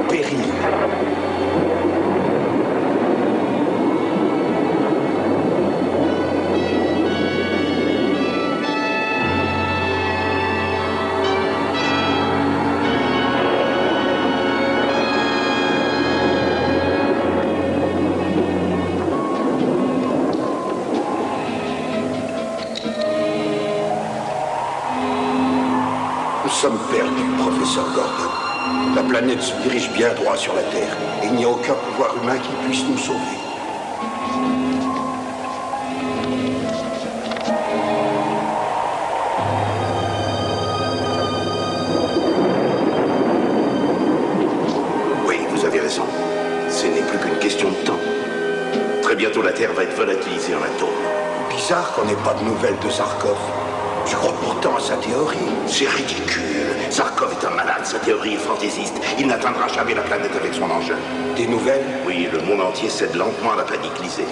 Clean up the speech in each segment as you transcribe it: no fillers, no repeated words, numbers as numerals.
péril. Nous sommes perdus, professeur Gordon. La planète se dirige bien droit sur la Terre, et il n'y a aucun pouvoir humain qui puisse nous sauver. Oui, vous avez raison. Ce n'est plus qu'une question de temps. Très bientôt, la Terre va être volatilisée en atomes. Bizarre qu'on n'ait pas de nouvelles de Zarkov. Je crois pourtant à sa théorie. C'est ridicule. Zarkov est un malade, sa théorie est fantaisiste. Il n'atteindra jamais la planète avec son engin. Des nouvelles? Oui, le monde entier cède lentement à la panique, lisez.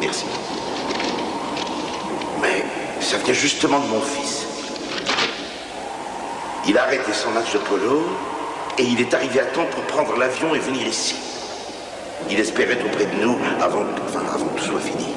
Merci. Mais ça vient justement de mon fils. Il a arrêté son match de polo et il est arrivé à temps pour prendre l'avion et venir ici. Il espérait être auprès de nous avant que tout soit fini.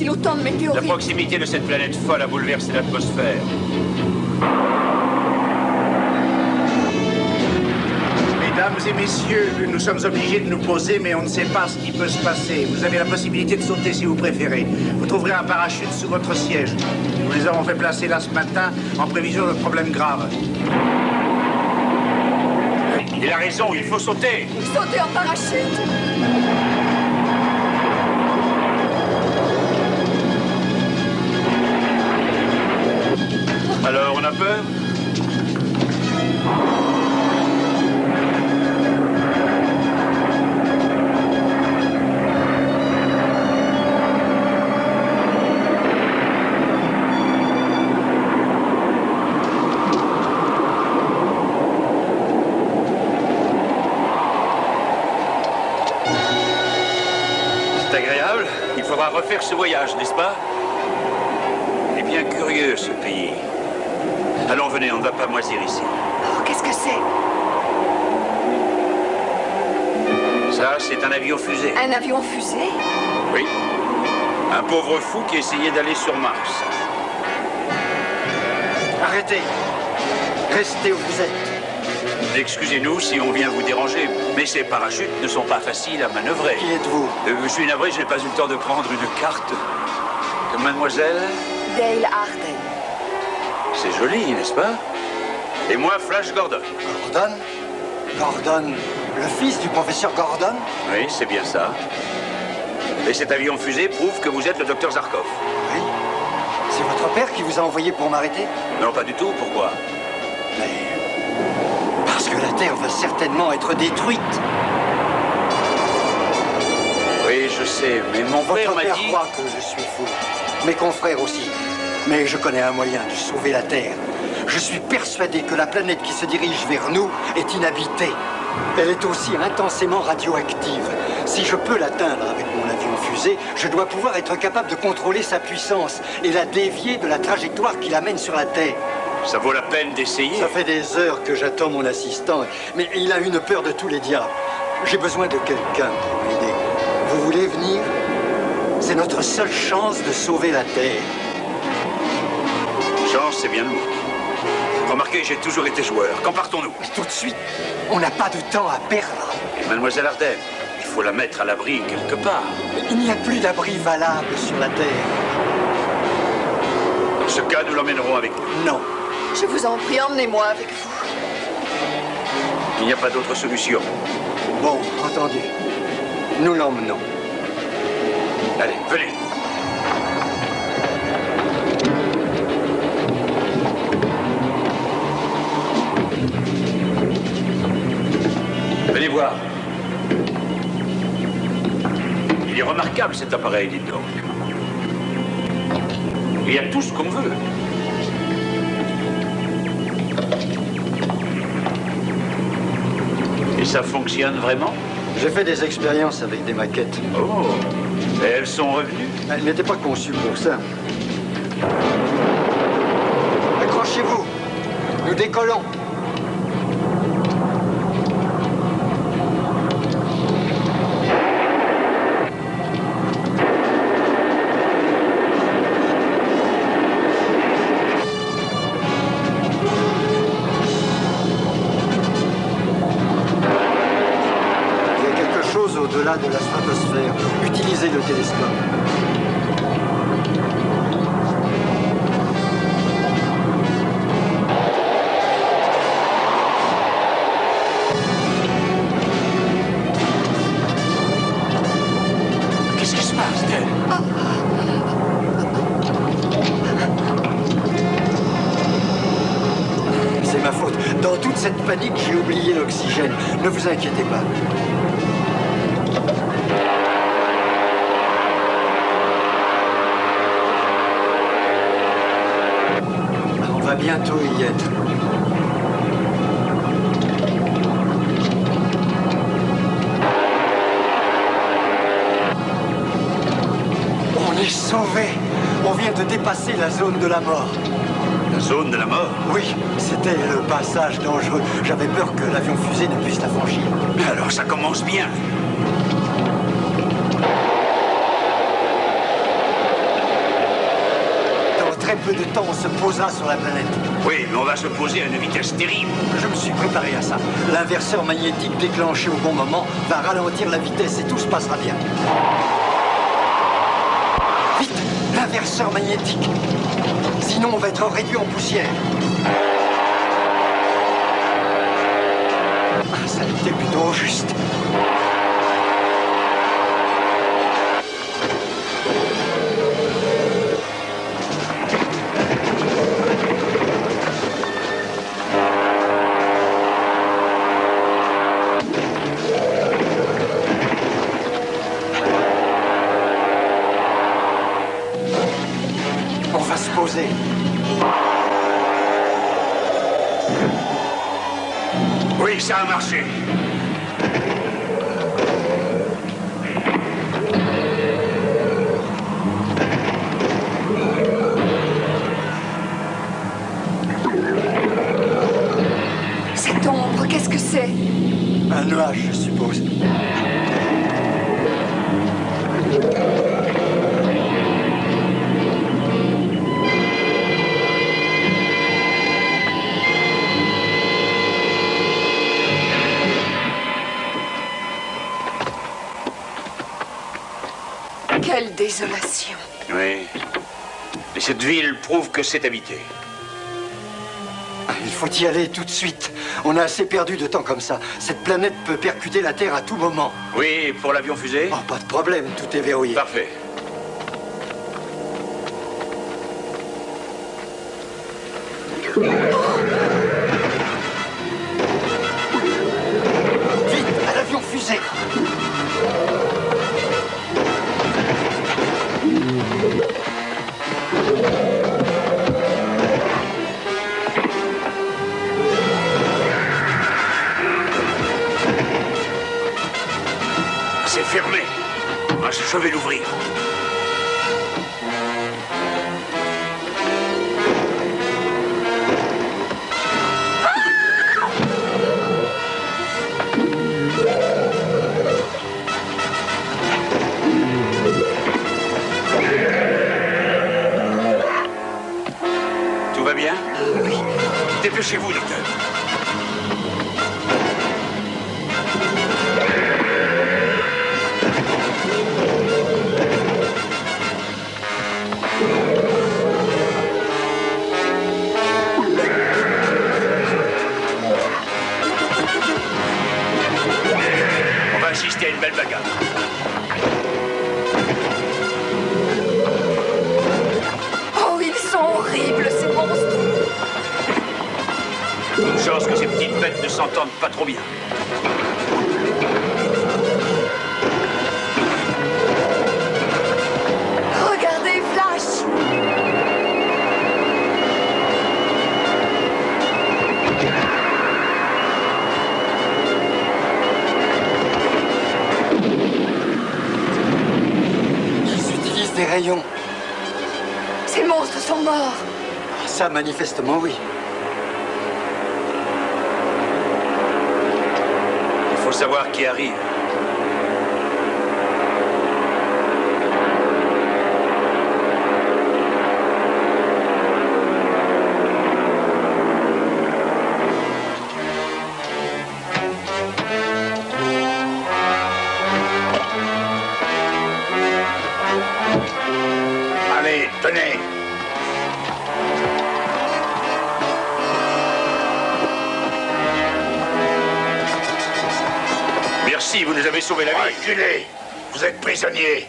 Autant de météorites. La proximité de cette planète folle a bouleversé l'atmosphère. Mesdames et messieurs, nous sommes obligés de nous poser, mais on ne sait pas ce qui peut se passer. Vous avez la possibilité de sauter si vous préférez. Vous trouverez un parachute sous votre siège. Nous les avons fait placer là ce matin en prévision de problèmes graves. Il a raison, il faut sauter. Sauter en parachute. Alors, on a peur? C'est agréable. Il faudra refaire ce voyage, n'est-ce pas? Il est bien curieux, ce pays. Allons, venez, on ne va pas moisir ici. Oh, qu'est-ce que c'est? Ça, c'est un avion fusée. Un avion fusée? Oui. Un pauvre fou qui essayait d'aller sur Mars. Arrêtez. Restez où vous êtes. Excusez-nous si on vient vous déranger, mais ces parachutes ne sont pas faciles à manœuvrer. Qui êtes-vous? Je suis navré, je n'ai pas eu le temps de prendre une carte. Mademoiselle? Dale Arden. C'est joli, n'est-ce pas? Et moi, Flash Gordon. Gordon? Gordon, le fils du professeur Gordon? Oui, c'est bien ça. Et cet avion fusée prouve que vous êtes le docteur Zarkov. Oui. C'est votre père qui vous a envoyé pour m'arrêter? Non, pas du tout. Pourquoi? Mais... parce que la Terre va certainement être détruite. Oui, je sais, mais mon frère Votre m'a père dit... croit que je suis fou. Mes confrères aussi. Mais je connais un moyen de sauver la Terre. Je suis persuadé que la planète qui se dirige vers nous est inhabitée. Elle est aussi intensément radioactive. Si je peux l'atteindre avec mon avion fusée, je dois pouvoir être capable de contrôler sa puissance et la dévier de la trajectoire qui l'amène sur la Terre. Ça vaut la peine d'essayer. Ça fait des heures que j'attends mon assistant, mais il a une peur de tous les diables. J'ai besoin de quelqu'un pour m'aider. Vous voulez venir? C'est notre seule chance de sauver la Terre. Chance, c'est bien nous. Remarquez, j'ai toujours été joueur. Quand partons-nous? Tout de suite, on n'a pas de temps à perdre. Et Mademoiselle Arden, il faut la mettre à l'abri quelque part. Il n'y a plus d'abri valable sur la Terre. Dans ce cas, nous l'emmènerons avec nous. Non. Je vous en prie, emmenez-moi avec vous. Il n'y a pas d'autre solution. Bon, entendu. Nous l'emmenons. Allez, venez. Venez voir. Il est remarquable cet appareil, dites donc. Il y a tout ce qu'on veut. Et ça fonctionne vraiment? J'ai fait des expériences avec des maquettes. Oh, et elles sont revenues? Elles n'étaient pas conçues pour ça. Accrochez-vous. Nous décollons. Au-delà de la stratosphère, utilisez le télescope. Qu'est-ce qui se passe, Ted? C'est ma faute. Dans toute cette panique, j'ai oublié l'oxygène. Ne vous inquiétez pas. On va bientôt y être. On est sauvés. On vient de dépasser la zone de la mort. La zone de la mort? Oui, c'était le passage dangereux. J'avais peur que l'avion fusée ne puisse la franchir. Mais alors ça commence bien. Dans très peu de temps, on se posera sur la planète. Oui, mais on va se poser à une vitesse terrible. Je me suis préparé à ça. L'inverseur magnétique déclenché au bon moment va ralentir la vitesse et tout se passera bien. Vite, l'inverseur magnétique. Sinon, on va être réduit en poussière. Ah, ça était plutôt juste. On va se poser. Oui, ça a marché. Cette ombre, qu'est-ce que c'est? Un nuage, je suppose. Quelle désolation. Oui. Mais cette ville prouve que c'est habité. Il faut y aller tout de suite. On a assez perdu de temps comme ça. Cette planète peut percuter la Terre à tout moment. Oui, pour l'avion fusée? Oh, pas de problème, tout est verrouillé. Parfait. Vite, à l'avion fusée. C'est fermé. Moi, je vais l'ouvrir. Dépêchez-vous, docteur. On va assister à une belle bagarre. Oh, ils sont horribles, ces monstres. Une chance que ces petites bêtes ne s'entendent pas trop bien. Regardez, Flash. Ils utilisent des rayons. Ces monstres sont morts. Ah, ça, manifestement, oui. Il faut savoir qui arrive. Allez, tenez. Merci, vous nous avez sauvé la vie. Reculez. Vous êtes prisonnier.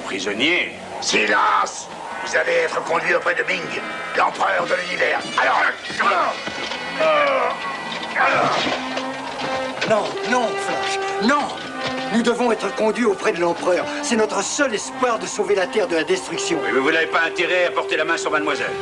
Prisonnier? Silence. Vous allez être conduit auprès de Ming, l'empereur de l'univers. Alors... Non, non, Flash, non. Nous devons être conduits auprès de l'empereur. C'est notre seul espoir de sauver la Terre de la destruction. Mais vous n'avez pas intérêt à porter la main sur mademoiselle.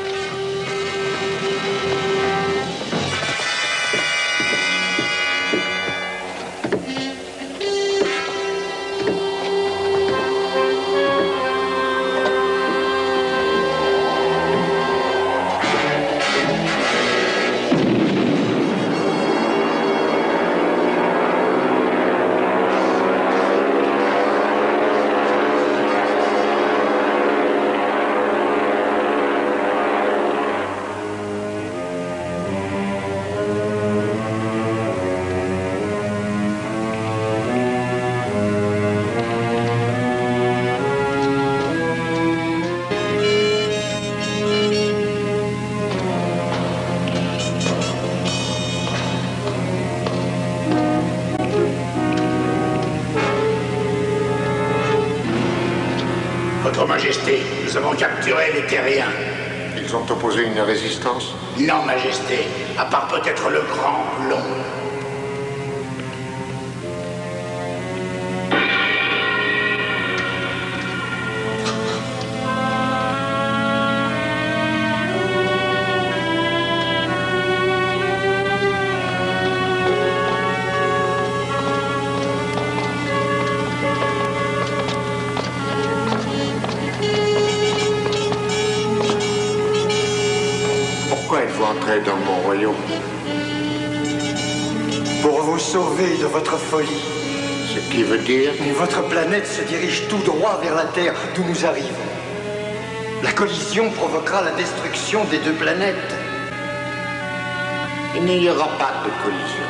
Votre Majesté, nous avons capturé les terriens. Ils ont opposé une résistance? Non, Majesté, à part peut-être le grand blond. Pourquoi êtes-vous entré dans mon royaume? Pour vous sauver de votre folie. Ce qui veut dire... Mais votre planète se dirige tout droit vers la Terre, d'où nous arrivons. La collision provoquera la destruction des deux planètes. Il n'y aura pas de collision.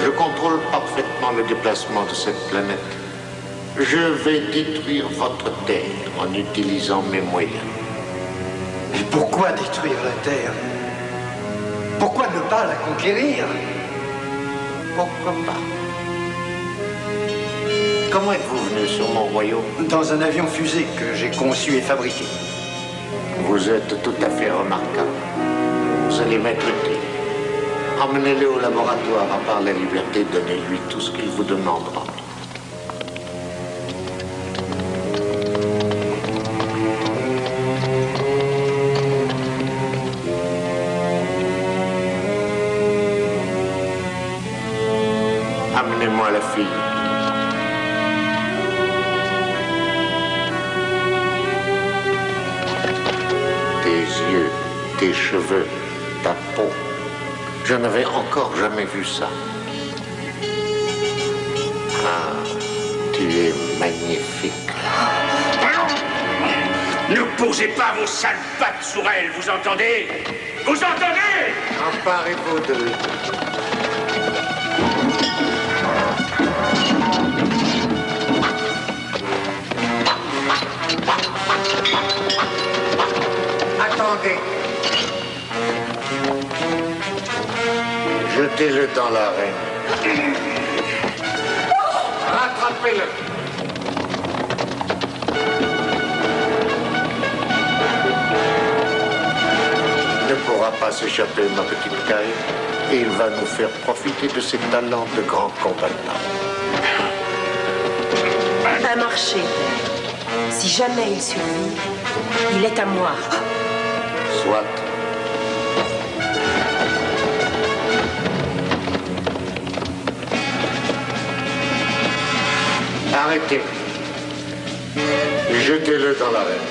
Je contrôle parfaitement le déplacement de cette planète. Je vais détruire votre Terre en utilisant mes moyens. Mais pourquoi détruire la Terre? Pourquoi ne pas la conquérir? Pourquoi pas? Comment êtes-vous venu sur mon royaume? Dans un avion fusée que j'ai conçu et fabriqué. Vous êtes tout à fait remarquable. Vous allez m'écouter. Emmenez-le au laboratoire, à part la liberté, donnez-lui tout ce qu'il vous demandera. Amenez-moi la fille. Tes yeux, tes cheveux, ta peau. Je n'avais encore jamais vu ça. Ah, tu es magnifique. Ne posez pas vos sales pattes sur elle, vous entendez? Vous entendez? Emparez-vous de lui. Attendez. Jetez-le dans l'arène. Rattrapez-le. Il ne pourra pas s'échapper, ma petite Caille, et il va nous faire profiter de ses talents de grand combattant. Un marché. Si jamais il survit, il est à moi. Soit. Arrêtez. Jetez-le dans l'arène.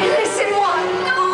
Laissez-moi, non!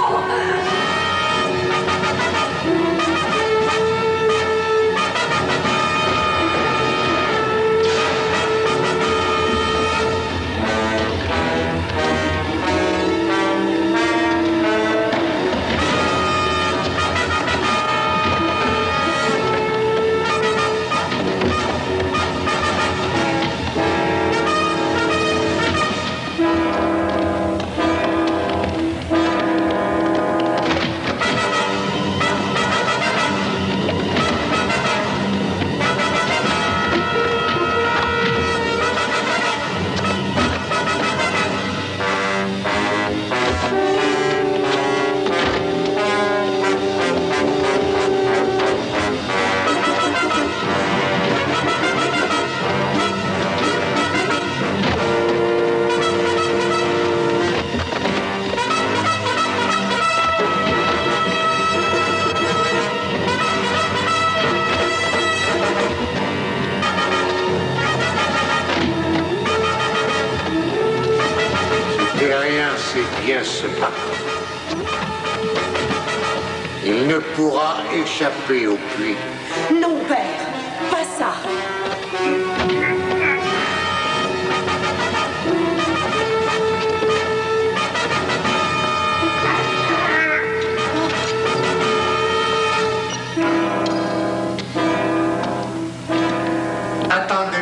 Terrien sait bien se battre. Il ne pourra échapper au puits. Non, père, pas ça. Attendez.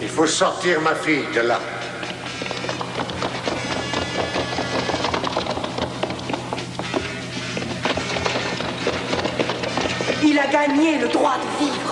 Il faut sortir ma fille de là. Il a gagné le droit de vivre.